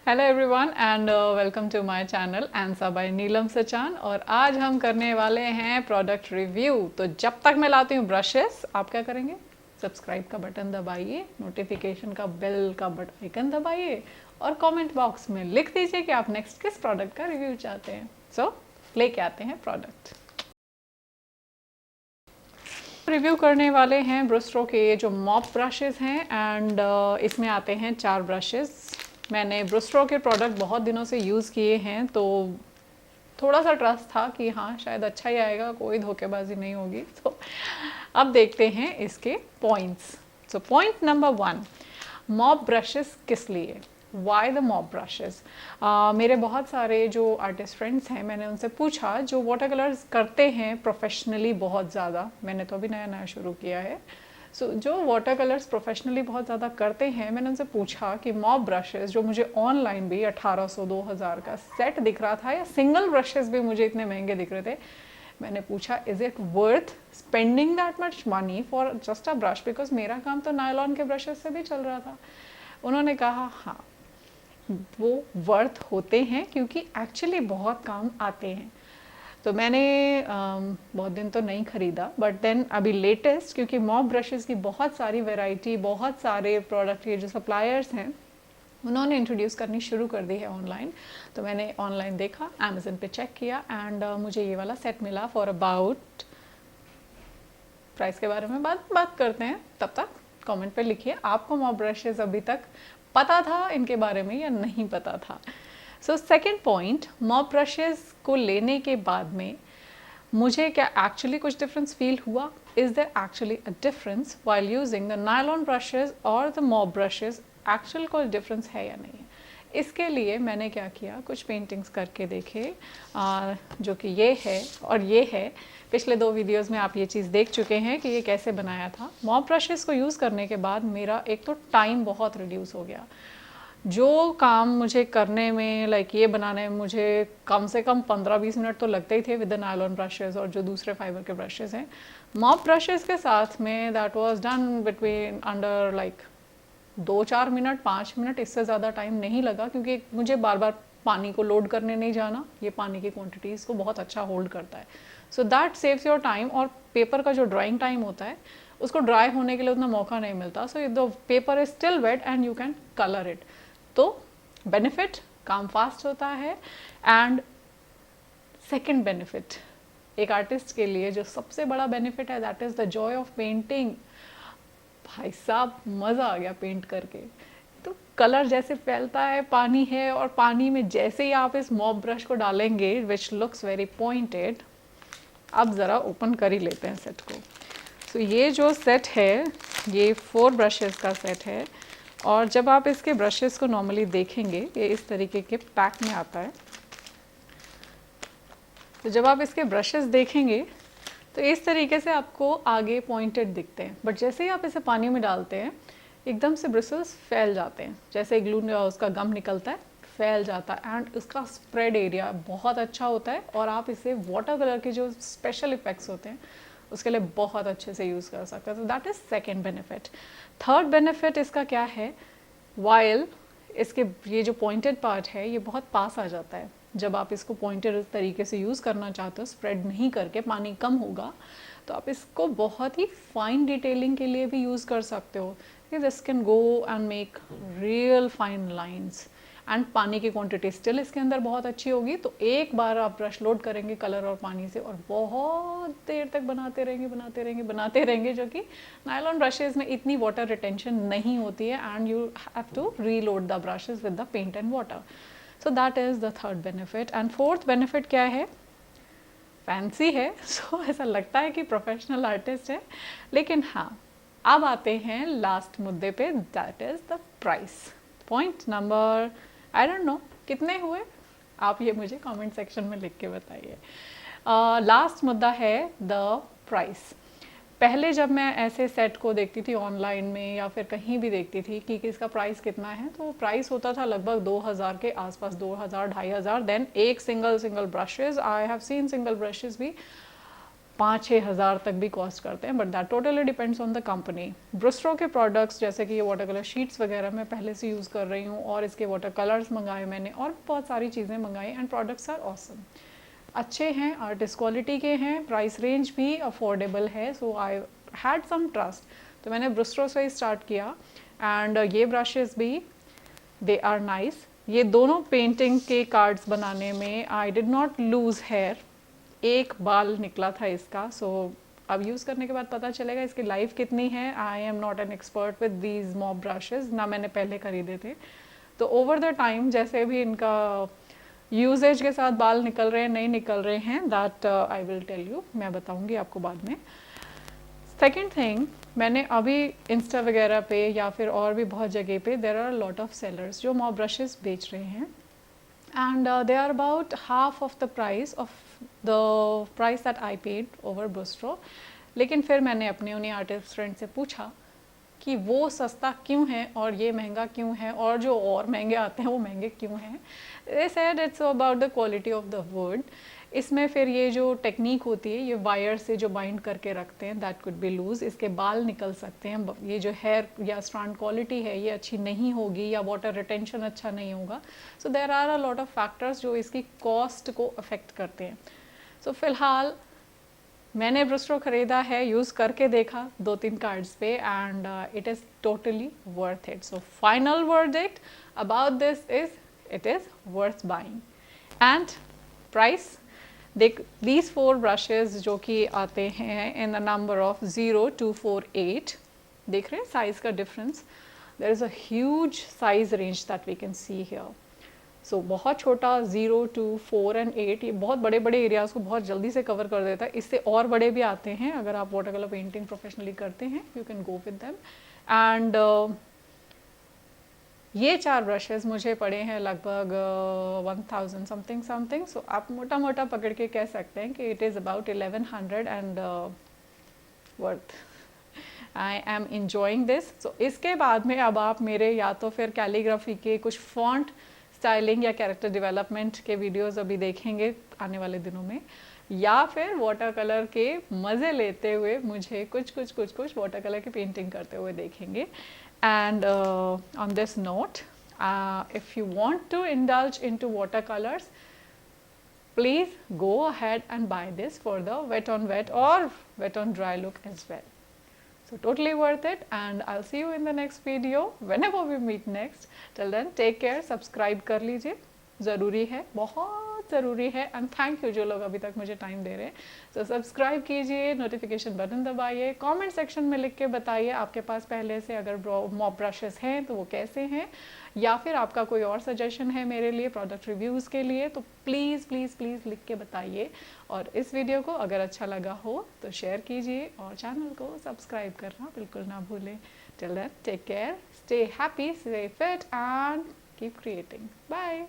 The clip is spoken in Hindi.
Hello everyone and welcome to my channel answer by Neelam Sachan. और आज हम करने वाले हैं प्रोडक्ट रिव्यू। तो जब तक मैं लाती हूँ ब्रशेस, आप क्या करेंगे? सब्सक्राइब का बटन दबाइए, नोटिफिकेशन का बेल का बटन आइकन दबाइए और कमेंट बॉक्स में लिख दीजिए कि आप नेक्स्ट किस प्रोडक्ट का रिव्यू चाहते हैं। सो लेके आते हैं प्रोडक्ट। रिव्यू करने वाले हैं ब्रुस्ट्रो के जो मॉप ब्रशेस हैं एंड इसमें आते हैं 4 ब्रशेस। मैंने ब्रुस्ट्रो के प्रोडक्ट बहुत दिनों से यूज़ किए हैं, तो थोड़ा सा ट्रस्ट था कि हाँ शायद अच्छा ही आएगा, कोई धोखेबाजी नहीं होगी। तो अब देखते हैं इसके points. So point number 1, mop brushes किस लिए? Why the mop brushes? मेरे बहुत सारे जो आर्टिस्ट फ्रेंड्स हैं, मैंने उनसे पूछा जो वाटर कलर्स करते हैं प्रोफेशनली बहुत ज़्यादा, मैंने तो अभी नया नया शुरू किया है। जो वाटर कलर्स प्रोफेशनली बहुत ज़्यादा करते हैं, मैंने उनसे पूछा कि मॉप ब्रशेस जो मुझे ऑनलाइन भी 1800-2000 का सेट दिख रहा था, या सिंगल ब्रशेस भी मुझे इतने महंगे दिख रहे थे, मैंने पूछा is it worth spending that much money for just a brush, because मेरा काम तो नायलॉन के ब्रशेस से भी चल रहा था। उन्होंने कहा हाँ वो वर्थ होते हैं क्योंकि एक्चुअली बहुत काम आते हैं। तो मैंने बहुत दिन तो नहीं ख़रीदा, बट देन अभी लेटेस्ट, क्योंकि मॉप ब्रशेस की बहुत सारी वैरायटी, बहुत सारे प्रोडक्ट के जो सप्लायर्स हैं उन्होंने इंट्रोड्यूस करनी शुरू कर दी है ऑनलाइन। तो मैंने ऑनलाइन देखा, अमेज़न पे चेक किया एंड मुझे ये वाला सेट मिला फॉर अबाउट, प्राइस के बारे में बात करते हैं, तब तक कमेंट पे लिखिए आपको मॉप ब्रशेस अभी तक पता था इनके बारे में या नहीं पता था। So second point, mop brushes को लेने के बाद में मुझे क्या एक्चुअली कुछ डिफरेंस फील हुआ? Is there actually a difference while using the nylon brushes और द मॉप ब्रशेस? एक्चुअल कोई डिफरेंस है या नहीं है? इसके लिए मैंने क्या किया, कुछ पेंटिंग्स करके देखे, जो कि ये है और ये है। पिछले 2 वीडियोस में आप ये चीज़ देख चुके हैं कि ये कैसे बनाया था। मॉप ब्रशेस को यूज़ करने के बाद मेरा एक तो टाइम बहुत रिड्यूस हो गया। जो काम मुझे करने में, लाइक ये बनाने में मुझे कम से कम 15-20 मिनट तो लगते ही थे विद द नायलॉन ब्रशेस और जो दूसरे फाइबर के ब्रशेस हैं, मॉप ब्रशेस के साथ में that was done between under like 2-4 minute, 5 minute, इससे ज़्यादा टाइम नहीं लगा, क्योंकि मुझे बार बार पानी को लोड करने नहीं जाना। ये पानी की क्वांटिटीज़ को बहुत अच्छा होल्ड करता है, so that saves your time. और पेपर का जो ड्राइंग टाइम होता है उसको ड्राई होने के लिए उतना मौका नहीं मिलता, so the paper is still wet and you can colour it. तो बेनिफिट, काम फास्ट होता है। एंड सेकेंड बेनिफिट, एक आर्टिस्ट के लिए जो सबसे बड़ा बेनिफिट है, that is the joy of painting. भाई साहब मज़ा आ गया पेंट करके। तो कलर जैसे फैलता है, पानी है, और पानी में जैसे ही आप इस मॉप ब्रश को डालेंगे, विच लुक्स वेरी पॉइंटेड। अब ज़रा ओपन कर ही लेते हैं सेट को। तो ये जो सेट है, ये 4 ब्रशेस का सेट है, और जब आप इसके ब्रशेस को नॉर्मली देखेंगे, ये इस तरीके के पैक में आता है। तो जब आप इसके ब्रशेस देखेंगे तो इस तरीके से आपको आगे पॉइंटेड दिखते हैं, बट जैसे ही आप इसे पानी में डालते हैं एकदम से ब्रिसल्स फैल जाते हैं, जैसे ग्लू उसका गम निकलता है, फैल जाता है। एंड उसका स्प्रेड एरिया बहुत अच्छा होता है, और आप इसे वाटर कलर के जो स्पेशल इफेक्ट्स होते हैं उसके लिए बहुत अच्छे से यूज़ कर सकते हैं। तो that is second benefit. Third benefit इसका क्या है, वाइल इसके ये जो पॉइंटेड पार्ट है ये बहुत पास आ जाता है। जब आप इसको पॉइंटेड तरीके से यूज़ करना चाहते हो, स्प्रेड नहीं करके, पानी कम होगा, तो आप इसको बहुत ही फाइन डिटेलिंग के लिए भी यूज़ कर सकते हो। This can go and make real fine lines, and पानी की क्वांटिटी स्टिल इसके अंदर बहुत अच्छी होगी। तो एक बार आप ब्रश लोड करेंगे कलर और पानी से, और बहुत देर तक बनाते रहेंगे, जो कि नायलॉन ब्रशेज में इतनी वाटर रिटेंशन नहीं होती है, and you have to reload the brushes with the paint and water. So that is the third benefit. And fourth benefit क्या है, फैंसी है, सो ऐसा लगता है कि प्रोफेशनल आर्टिस्ट है, लेकिन हाँ अब आते हैं लास्ट मुद्दे पे, that is the price. Point number, I don't know कितने हुए, आप ये मुझे कमेंट सेक्शन में लिख के बताइए। लास्ट मुद्दा है द प्राइस। पहले जब मैं ऐसे सेट को देखती थी ऑनलाइन में या फिर कहीं भी देखती थी कि इसका प्राइस कितना है, तो प्राइस होता था लगभग 2000 के आसपास, 2000, 2500। देन एक single brushes, I have seen single brushes भी 5-6 हज़ार तक भी कॉस्ट करते हैं, but that totally depends on the company. Brustro के प्रोडक्ट्स जैसे कि ये वाटर कलर शीट्स वगैरह मैं पहले से यूज़ कर रही हूँ, और इसके वाटर कलर्स मंगाए मैंने, और बहुत सारी चीज़ें मंगाई, एंड प्रोडक्ट्स आर ऑसम, अच्छे हैं, आर्टिस्ट क्वालिटी के हैं, प्राइस रेंज भी अफोर्डेबल है, सो आई हैड सम ट्रस्ट, तो मैंने ब्रुस्ट्रो से ही स्टार्ट किया। एंड ये ब्रशेज़ भी दे आर नाइस। ये दोनों पेंटिंग के कार्ड्स बनाने में I did not lose hair, एक बाल निकला था इसका, सो अब यूज़ करने के बाद पता चलेगा इसकी लाइफ कितनी है। I am not an expert with these mop brushes, ना मैंने पहले खरीदे थे, तो ओवर द टाइम जैसे भी इनका यूजेज के साथ बाल निकल रहे हैं नहीं निकल रहे हैं, that I will tell you, मैं बताऊंगी आपको बाद में। सेकेंड थिंग, मैंने अभी इंस्टा वगैरह पे या फिर और भी बहुत जगह पे there are lot of sellers जो मॉप ब्रशेज़ बेच रहे हैं, and they are about half of the price that I paid over Brustro. लेकिन फिर मैंने अपने उन्हीं आर्टिस्ट फ्रेंड से पूछा कि वो सस्ता क्यों है और ये महंगा क्यों है, और जो और महंगे आते हैं वो महंगे क्यों हैं। They said it's about the quality of the wood. इसमें फिर ये जो टेक्निक होती है, ये वायर से जो बाइंड करके रखते हैं, दैट कुड बी लूज़, इसके बाल निकल सकते हैं, ये जो हेयर या स्ट्रैंड क्वालिटी है ये अच्छी नहीं होगी, या वाटर रिटेंशन अच्छा नहीं होगा। So there are a lot of factors जो इसकी कॉस्ट को अफेक्ट करते हैं। सो फिलहाल मैंने ब्रुस्ट्रो ख़रीदा है, यूज़ करके देखा 2-3 कार्ड्स पे, and it is totally worth it. So final verdict about this is it is worth buying. And price देख, दीज 4 ब्रशेज़ जो कि आते हैं in the number of 0 to 4-8, देख रहे हैं साइज़ का difference, there is a huge size range that we can see here. So बहुत छोटा 0 to 4 and 8 ये बहुत बड़े बड़े एरियाज़ को बहुत जल्दी से कवर कर देता है। इससे और बड़े भी आते हैं, अगर आप वाटर कलर पेंटिंग प्रोफेशनली करते हैं, you can go with them. And ये 4 ब्रशेज़ मुझे पड़े हैं लगभग 1000 समथिंग। सो आप मोटा मोटा पकड़ के कह सकते हैं कि it is about 1100 and worth. I am enjoying this. So इसके बाद में अब आप मेरे या तो फिर कैलीग्राफी के कुछ फॉन्ट स्टाइलिंग या कैरेक्टर डेवलपमेंट के वीडियोस अभी देखेंगे आने वाले दिनों में, या फिर वाटर कलर के मज़े लेते हुए मुझे कुछ वाटर कलर की पेंटिंग करते हुए देखेंगे। And on this note, if you want to indulge into water colours, please go ahead and buy this for the wet on wet or wet on dry look as well. So totally worth it, and I'll see you in the next video whenever we meet next. Till then, take care, subscribe कर लीजिए, ज़रूरी है, बहुत ज़रूरी है, एंड थैंक यू जो लोग अभी तक मुझे टाइम दे रहे हैं। सो सब्सक्राइब कीजिए, नोटिफिकेशन बटन दबाइए, कमेंट सेक्शन में लिख के बताइए आपके पास पहले से अगर मॉप ब्रशेस हैं तो वो कैसे हैं, या फिर आपका कोई और सजेशन है मेरे लिए प्रोडक्ट रिव्यूज़ के लिए, तो प्लीज़ प्लीज़ प्लीज़ लिख के बताइए। और इस वीडियो को अगर अच्छा लगा हो तो शेयर कीजिए, और चैनल को सब्सक्राइब करना बिल्कुल ना भूलें। Till then, take care, stay happy, stay fit and keep creating. Bye.